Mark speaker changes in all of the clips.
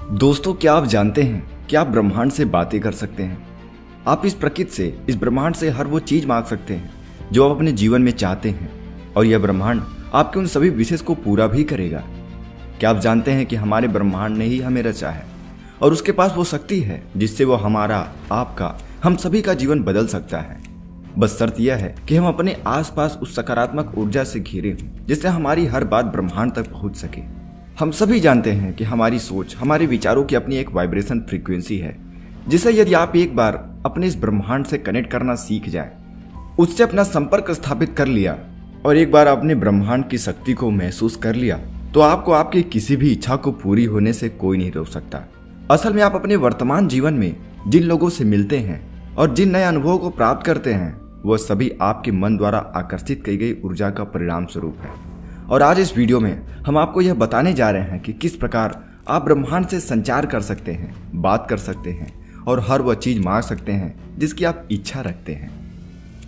Speaker 1: दोस्तों, क्या आप जानते हैं कि आप ब्रह्मांड से बातें कर सकते हैं। आप इस प्रकृति से, इस ब्रह्मांड से हर वो चीज मांग सकते हैं जो आप अपने जीवन में चाहते हैं, और यह ब्रह्मांड आपके उन सभी विशेष को पूरा भी करेगा। क्या आप जानते हैं कि हमारे ब्रह्मांड ने ही हमें रचा है और उसके पास वो शक्ति है जिससे वो हमारा, आपका, हम सभी का जीवन बदल सकता है। बस शर्त यह है कि हम अपने आसपास उस सकारात्मक ऊर्जा से घिरे हों जिससे हमारी हर बात ब्रह्मांड तक पहुंच सके। हम सभी जानते हैं कि हमारी सोच, हमारे विचारों की अपनी एक वाइब्रेशन फ्रीक्वेंसी है, जिसे यदि आप एक बार अपने इस ब्रह्मांड से कनेक्ट करना सीख जाए, उससे अपना संपर्क स्थापित कर लिया और एक बार अपने ब्रह्मांड की शक्ति को महसूस कर लिया, तो आपको आपकी किसी भी इच्छा को पूरी होने से कोई नहीं रोक सकता। असल में आप अपने वर्तमान जीवन में जिन लोगों से मिलते हैं और जिन नए अनुभवों को प्राप्त करते हैं, वह सभी आपके मन द्वारा आकर्षित की गई ऊर्जा का परिणाम स्वरूप है। और आज इस वीडियो में हम आपको यह बताने जा रहे हैं कि किस प्रकार आप ब्रह्मांड से संचार कर सकते हैं, बात कर सकते हैं और हर वह चीज मांग सकते हैं जिसकी आप इच्छा रखते हैं।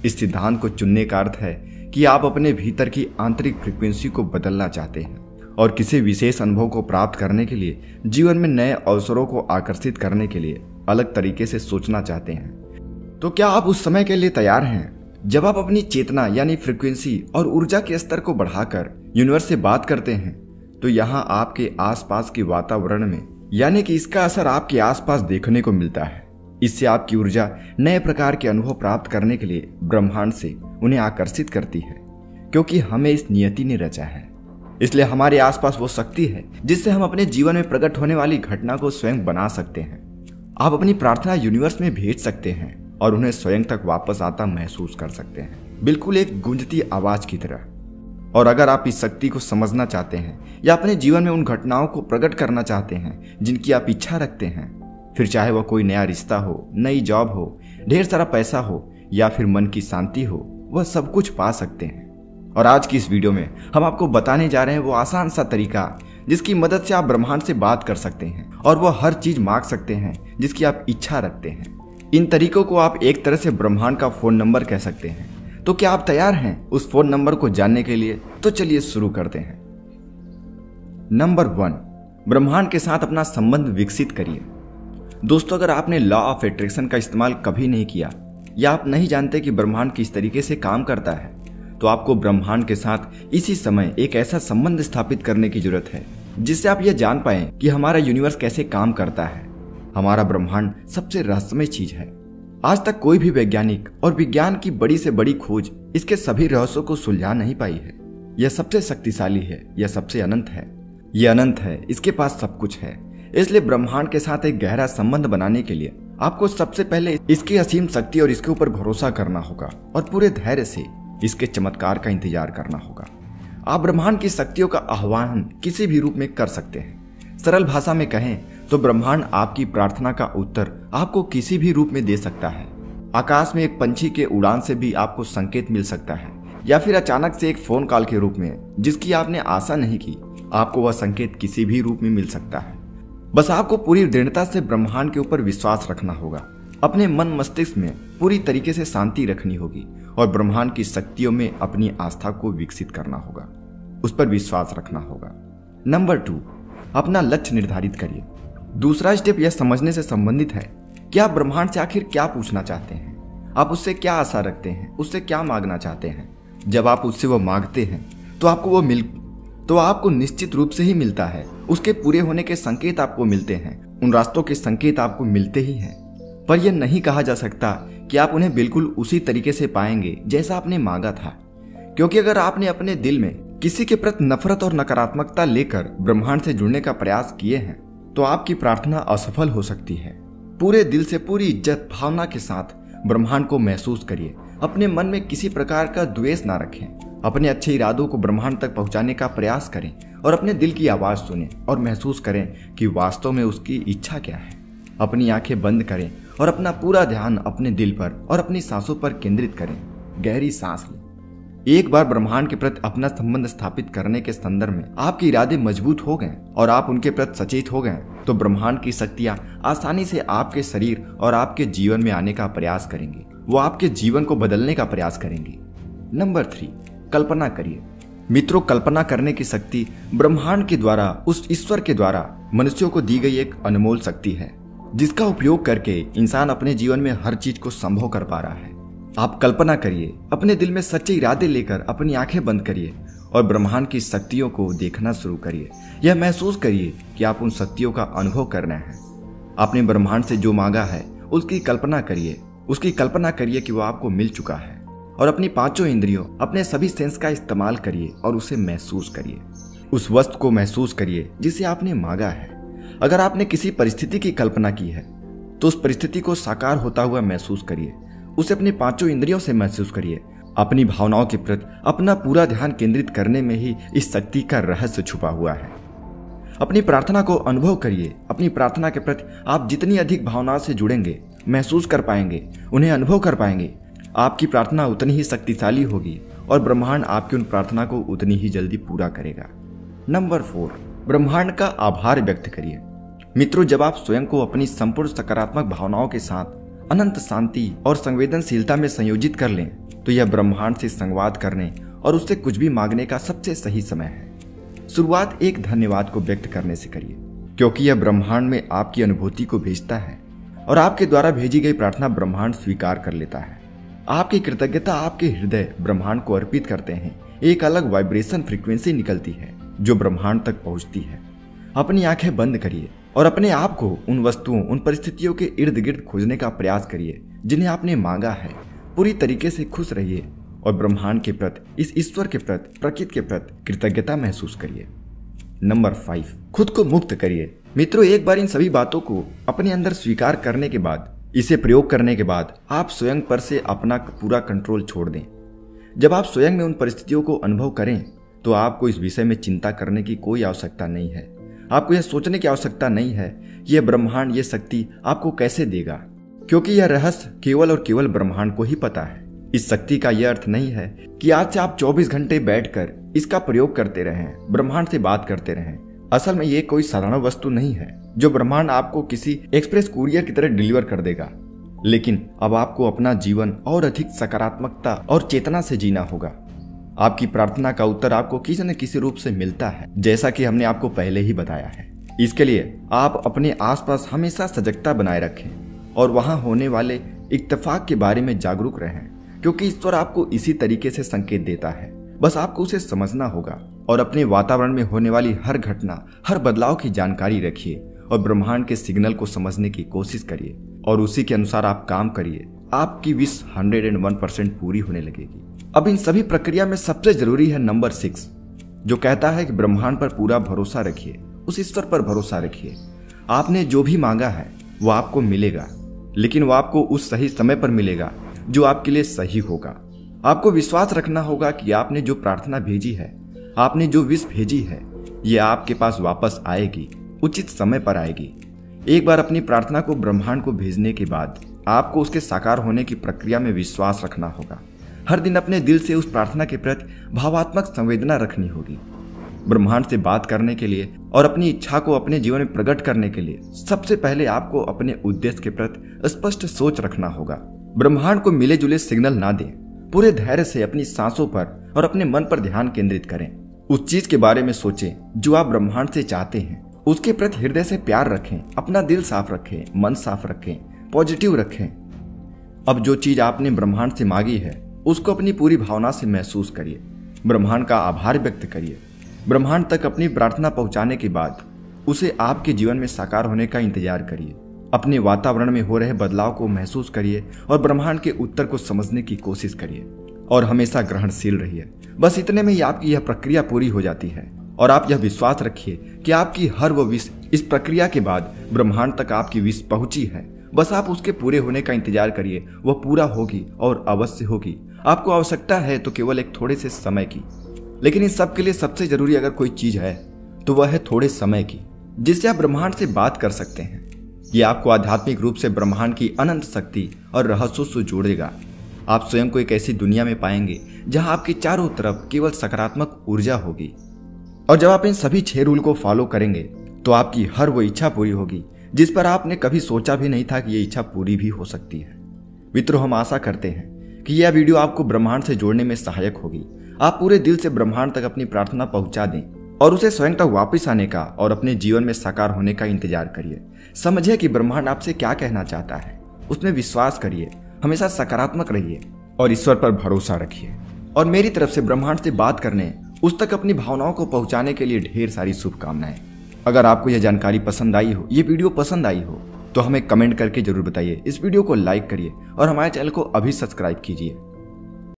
Speaker 1: इस सिद्धांत को चुनने का अर्थ है कि आप अपने भीतर की आंतरिक फ्रीक्वेंसी को बदलना चाहते हैं और किसी विशेष अनुभव को प्राप्त करने के लिए, जीवन में नए अवसरों को आकर्षित करने के लिए अलग तरीके से सोचना चाहते हैं। तो क्या आप उस समय के लिए तैयार हैं जब आप अपनी चेतना यानी फ्रीक्वेंसी और ऊर्जा के स्तर को बढ़ाकर यूनिवर्स से बात करते हैं? तो यहाँ आपके आसपास के वातावरण में, यानी कि इसका असर आपके आसपास देखने को मिलता है। इससे आपकी ऊर्जा नए प्रकार के अनुभव प्राप्त करने के लिए ब्रह्मांड से उन्हें आकर्षित करती है, क्योंकि हमें इस नियति ने रचा है। इसलिए हमारे आसपास वो शक्ति है जिससे हम अपने जीवन में प्रकट होने वाली घटना को स्वयं बना सकते हैं। आप अपनी प्रार्थना यूनिवर्स में भेज सकते हैं और उन्हें स्वयं तक वापस आता महसूस कर सकते हैं, बिल्कुल एक गूंजती आवाज की तरह। और अगर आप इस शक्ति को समझना चाहते हैं या अपने जीवन में उन घटनाओं को प्रकट करना चाहते हैं जिनकी आप इच्छा रखते हैं, फिर चाहे वह कोई नया रिश्ता हो, नई जॉब हो, ढेर सारा पैसा हो या फिर मन की शांति हो, वह सब कुछ पा सकते हैं। और आज की इस वीडियो में हम आपको बताने जा रहे हैं वो आसान सा तरीका जिसकी मदद से आप ब्रह्मांड से बात कर सकते हैं और वह हर चीज मांग सकते हैं जिसकी आप इच्छा रखते हैं। इन तरीकों को आप एक तरह से ब्रह्मांड का फोन नंबर कह सकते हैं। तो क्या आप तैयार हैं उस फोन नंबर को जानने के लिए? तो चलिए शुरू करते हैं। नंबर 1, ब्रह्मांड के साथ अपना संबंध विकसित करिए। दोस्तों, अगर आपने लॉ ऑफ अट्रैक्शन का इस्तेमाल कभी नहीं किया या आप नहीं जानते कि ब्रह्मांड किस तरीके से काम करता है, तो आपको ब्रह्मांड के साथ इसी समय एक ऐसा संबंध स्थापित करने की जरूरत है जिससे आप यह जान पाएं कि हमारा यूनिवर्स कैसे काम करता है। हमारा ब्रह्मांड सबसे रहस्यमय चीज है। आज तक कोई भी वैज्ञानिक और विज्ञान की बड़ी से बड़ी खोज इसके सभी रहस्यों को सुलझा नहीं पाई है। यह सबसे शक्तिशाली है, यह सबसे अनंत है, यह अनंत है, इसके पास सब कुछ है। इसलिए ब्रह्मांड के साथ एक गहरा संबंध बनाने के लिए आपको सबसे पहले इसकी असीम शक्ति और इसके ऊपर भरोसा करना होगा और पूरे धैर्य से इसके चमत्कार का इंतजार करना होगा। आप ब्रह्मांड की शक्तियों का आह्वान किसी भी रूप में कर सकते हैं। सरल भाषा में कहें तो ब्रह्मांड आपकी प्रार्थना का उत्तर आपको किसी भी रूप में दे सकता है। आकाश में एक पंछी के उड़ान से भी आपको संकेत मिल सकता है, या फिर अचानक से एक फोन कॉल के रूप में जिसकी आपने आशा नहीं की, आपको वह संकेत किसी भी रूप में मिल सकता है। बस आपको पूरी दृढ़ता से ब्रह्मांड के ऊपर विश्वास रखना होगा। अपने मन मस्तिष्क में पूरी तरीके से शांति रखनी होगी और ब्रह्मांड की शक्तियों में अपनी आस्था को विकसित करना होगा, उस पर विश्वास रखना होगा। नंबर 2, अपना लक्ष्य निर्धारित करिए। दूसरा स्टेप यह समझने से संबंधित है कि आप ब्रह्मांड से आखिर क्या पूछना चाहते हैं, आप उससे क्या आशा रखते हैं, उससे क्या मांगना चाहते हैं। जब आप उससे वो मांगते हैं तो आपको निश्चित रूप से ही मिलता है। उसके पूरे होने के संकेत आपको मिलते हैं, उन रास्तों के संकेत आपको मिलते ही हैं। पर यह नहीं कहा जा सकता कि आप उन्हें बिल्कुल उसी तरीके से पाएंगे जैसा आपने मांगा था, क्योंकि अगर आपने अपने दिल में किसी के प्रति नफरत और नकारात्मकता लेकर ब्रह्मांड से जुड़ने का प्रयास किए हैं, तो आपकी प्रार्थना असफल हो सकती है। पूरे दिल से, पूरी इज्जत भावना के साथ ब्रह्मांड को महसूस करिए। अपने मन में किसी प्रकार का द्वेष ना रखें। अपने अच्छे इरादों को ब्रह्मांड तक पहुंचाने का प्रयास करें और अपने दिल की आवाज सुनें और महसूस करें कि वास्तव में उसकी इच्छा क्या है। अपनी आंखें बंद करें और अपना पूरा ध्यान अपने दिल पर और अपनी सांसों पर केंद्रित करें। गहरी सांस लें। एक बार ब्रह्मांड के प्रति अपना संबंध स्थापित करने के संदर्भ में आपके इरादे मजबूत हो गए और आप उनके प्रति सचेत हो गए, तो ब्रह्मांड की शक्तियां आसानी से आपके शरीर और आपके जीवन में आने का प्रयास करेंगे। वो आपके जीवन को बदलने का प्रयास करेंगे। नंबर 3, कल्पना करिए। मित्रों, कल्पना करने की शक्ति ब्रह्मांड के द्वारा, उस ईश्वर के द्वारा मनुष्यों को दी गई एक अनमोल शक्ति है, जिसका उपयोग करके इंसान अपने जीवन में हर चीज को संभव कर पा रहा है। आप कल्पना करिए, अपने दिल में सच्चे इरादे लेकर अपनी आंखें बंद करिए और ब्रह्मांड की शक्तियों को देखना शुरू करिए। यह महसूस करिए कि आप उन शक्तियों का अनुभव कर रहे हैं। आपने ब्रह्मांड से जो मांगा है उसकी कल्पना करिए कि वो आपको मिल चुका है। और अपनी पांचों इंद्रियों, अपने सभी सेंस का इस्तेमाल करिए और उसे महसूस करिए। उस वस्तु को महसूस करिए जिसे आपने मांगा है। अगर आपने किसी परिस्थिति की कल्पना की है तो उस परिस्थिति को साकार होता हुआ महसूस करिए। उसे अपनी पांचों इंद्रियों से महसूस करिए। अपनी भावनाओं के प्रति अपना पूरा ध्यान केंद्रित करने में ही इस शक्ति का रहस्य छुपा हुआ है। अपनी प्रार्थना को अनुभव करिए। अपनी प्रार्थना के प्रति आप जितनी अधिक भावनाओं से जुड़ेंगे, महसूस कर पाएंगे, उन्हें अनुभव कर पाएंगे, आपकी प्रार्थना उतनी ही शक्तिशाली होगी और ब्रह्मांड आपकी उन प्रार्थना को उतनी ही जल्दी पूरा करेगा। नंबर 4, ब्रह्मांड का आभार व्यक्त करिए। मित्रों, जब आप स्वयं को अपनी संपूर्ण सकारात्मक भावनाओं के साथ अनंत शांति और संवेदनशीलता में संयोजित कर लें तो यह ब्रह्मांड से संवाद करने और उससे कुछ भी मांगने का सबसे सही समय है। शुरुआत एक धन्यवाद को व्यक्त करने से करिए, क्योंकि यह ब्रह्मांड में आपकी अनुभूति को भेजता है और आपके द्वारा भेजी गई प्रार्थना ब्रह्मांड स्वीकार कर लेता है। आपकी कृतज्ञता आपके हृदय ब्रह्मांड को अर्पित करते हैं। एक अलग वाइब्रेशन फ्रीक्वेंसी निकलती है जो ब्रह्मांड तक पहुंचती है। अपनी आंखें बंद करिए और अपने आप को उन वस्तुओं, उन परिस्थितियों के इर्द गिर्द खोजने का प्रयास करिए जिन्हें आपने मांगा है। पूरी तरीके से खुश रहिए और ब्रह्मांड के प्रति, इस ईश्वर के प्रति, प्रकृति के प्रति कृतज्ञता महसूस करिए। नंबर 5, खुद को मुक्त करिए। मित्रों, एक बार इन सभी बातों को अपने अंदर स्वीकार करने के बाद, इसे प्रयोग करने के बाद आप स्वयं पर से अपना पूरा कंट्रोल छोड़ दें। जब आप स्वयं में उन परिस्थितियों को अनुभव करें तो आपको इस विषय में चिंता करने की कोई आवश्यकता नहीं है। आपको यह सोचने की आवश्यकता नहीं है कि यह ब्रह्मांड ये शक्ति आपको कैसे देगा, क्योंकि यह रहस्य केवल और केवल ब्रह्मांड को ही पता है। इस शक्ति का यह अर्थ नहीं है कि आज से आप 24 घंटे बैठकर इसका प्रयोग करते रहें, ब्रह्मांड से बात करते रहें। असल में ये कोई साधारण वस्तु नहीं है जो ब्रह्मांड आपको किसी एक्सप्रेस कुरियर की तरह डिलीवर कर देगा। लेकिन अब आपको अपना जीवन और अधिक सकारात्मकता और चेतना से जीना होगा। आपकी प्रार्थना का उत्तर आपको किसी न किसी रूप से मिलता है, जैसा कि हमने आपको पहले ही बताया है। इसके लिए आप अपने आसपास हमेशा सजगता बनाए रखें और वहां होने वाले इत्तेफाक के बारे में जागरूक रहें, क्योंकि ईश्वर आपको इसी तरीके से संकेत देता है। बस आपको उसे समझना होगा और अपने वातावरण में होने वाली हर घटना, हर बदलाव की जानकारी रखिए और ब्रह्मांड के सिग्नल को समझने की कोशिश करिए और उसी के अनुसार आप काम करिए। आपकी विश 101% पूरी होने लगेगी। अब इन सभी प्रक्रिया में सबसे जरूरी है नंबर 6, जो कहता है कि ब्रह्मांड पर पूरा भरोसा रखिए, उस ईश्वर पर भरोसा रखिए। आपने जो भी मांगा है वो आपको मिलेगा, लेकिन वो आपको उस सही समय पर मिलेगा जो आपके लिए सही होगा। आपको विश्वास रखना होगा कि आपने जो प्रार्थना भेजी है, आपने जो विश भेजी है, ये आपके पास वापस आएगी, उचित समय पर आएगी। एक बार अपनी प्रार्थना को ब्रह्मांड को भेजने के बाद आपको उसके साकार होने की प्रक्रिया में विश्वास रखना होगा। हर दिन अपने दिल से उस प्रार्थना के प्रति भावात्मक संवेदना रखनी होगी। ब्रह्मांड से बात करने के लिए और अपनी इच्छा को अपने जीवन में प्रकट करने के लिए सबसे पहले आपको अपने उद्देश्य के प्रति स्पष्ट सोच रखना होगा। ब्रह्मांड को मिले जुले सिग्नल ना दें। पूरे धैर्य से अपनी सांसों पर और अपने मन पर ध्यान केंद्रित करें। उस चीज के बारे में सोचें जो आप ब्रह्मांड से चाहते हैं। उसके प्रति हृदय से प्यार रखें, अपना दिल साफ रखें, मन साफ रखें, पॉजिटिव रखें। अब जो चीज आपने ब्रह्मांड से मांगी है उसको अपनी पूरी भावना से महसूस करिए। ब्रह्मांड का आभार व्यक्त करिए। ब्रह्मांड तक अपनी प्रार्थना पहुंचाने के बाद उसे आपके जीवन में साकार होने का इंतजार करिए। अपने वातावरण में हो रहे बदलाव को महसूस करिए और ब्रह्मांड के उत्तर को समझने की कोशिश करिए और हमेशा ग्रहणशील रहिए। बस इतने में ही आपकी यह प्रक्रिया पूरी हो जाती है और आप यह विश्वास रखिए कि आपकी हर वो विश इस प्रक्रिया के बाद ब्रह्मांड तक आपकी विश पहुंची है। बस आप उसके पूरे होने का इंतजार करिए, वह पूरा होगी और अवश्य होगी। आपको आवश्यकता है तो केवल एक थोड़े से समय की, लेकिन इस सब के लिए सबसे जरूरी अगर कोई चीज है तो वह है थोड़े समय की, जिससे आप ब्रह्मांड से बात कर सकते हैं। ये आपको आध्यात्मिक रूप से ब्रह्मांड की अनंत शक्ति और रहस्यों से जोड़ेगा। आप स्वयं को एक ऐसी दुनिया में पाएंगे जहां आपके चारों तरफ केवल सकारात्मक ऊर्जा होगी। और जब आप इन सभी 6 रूल को फॉलो करेंगे तो आपकी हर वो इच्छा पूरी होगी जिस पर आपने कभी सोचा भी नहीं था कि ये इच्छा पूरी भी हो सकती है। मित्रों, हम आशा करते हैं कि यह वीडियो आपको ब्रह्मांड से जोड़ने में सहायक होगी। आप पूरे दिल से ब्रह्मांड तक अपनी प्रार्थना पहुंचा दें और उसे स्वयं तक वापस आने का और अपने जीवन में साकार होने का इंतजार करिए। समझिए कि ब्रह्मांड आपसे क्या कहना चाहता है, उसमें विश्वास करिए, हमेशा सकारात्मक रहिए और ईश्वर पर भरोसा रखिए। और मेरी तरफ से ब्रह्मांड से बात करने, उस तक अपनी भावनाओं को पहुंचाने के लिए ढेर सारी शुभकामनाएं। अगर आपको यह जानकारी पसंद आई हो, ये वीडियो पसंद आई हो, तो हमें कमेंट करके जरूर बताइए। इस वीडियो को लाइक करिए और हमारे चैनल को अभी सब्सक्राइब कीजिए।